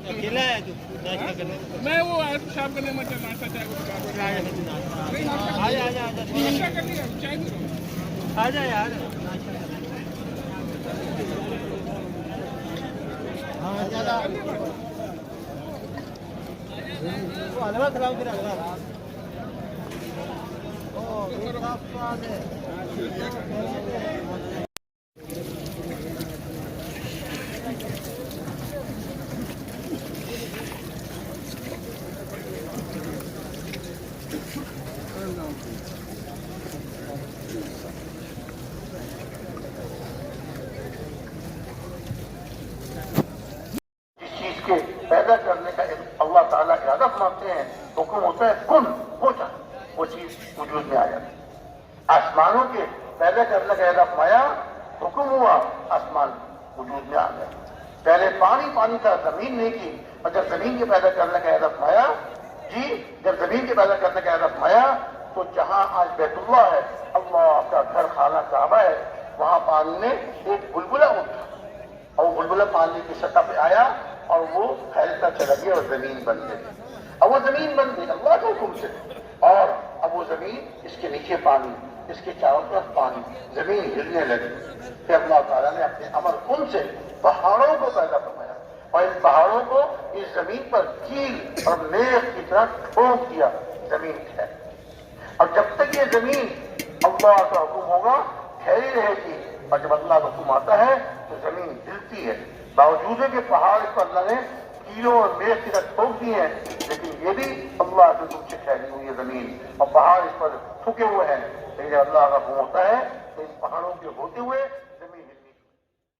अकेला है तू नाश्ता करने? मैं वो आज शाम करने में नाश्ता चाय को नहीं आजा आजा आजा नाश्ता कर लिया चाय भी आजा यार नाश्ता कर। हाँ ज्यादा वो अलवा खिलाओ फिर अगला ओ एक कप वाले पैदा करने का अल्लाह ताला इरादा मानते हैं, हुक्म होता है कुन हो जा, वो चीज वजूद में आ जाती है। आसमानों के पैदा करने का इरादा फरमाया, हुक्म हुआ, आसमान वजूद में आ गया। पहले पानी पानी था, जमीन नहीं की, और जब जमीन के पैदा करने का इरादा फरमाया जी, जब जमीन के पैदा करने का इरादा फरमाया तो जहां आज बैतुल्लाह है, अल्लाह का घर खाना काबा है, वहां पानी में एक बुलबुला उठा और बुलबुला पानी की सतह पे आया और वो फैलता चला गया और जमीन बन गई। अब वो जमीन बन गई अल्लाह के हुक्म से, और अब वो जमीन, इसके नीचे पानी, इसके चारों तरफ पानी, जमीन हिलने लगी। फिर अल्लाह ताला ने अपने अमर कुन से पहाड़ों को पैदा फरमाया और इन पहाड़ों को इस जमीन पर कील और मेख की तरह ठोक दिया, जमीन है। और जब तक ये जमीन अल्लाह का हुक्म होगा ठहरी रहेगी, और जब अल्लाह का हुक्म आता है तो जमीन हिलती है। बावजूद है कि पहाड़ पर अल्लाह ने कीलों और मेघ की तरह ठोक दिए हैं, लेकिन ये भी अल्लाह के हुक्म से ठहरी हुई है जमीन, और पहाड़ इस पर ठुके हुए हैं। लेकिन जब अल्लाह का हुक्म होता है तो इन पहाड़ों के होते हुए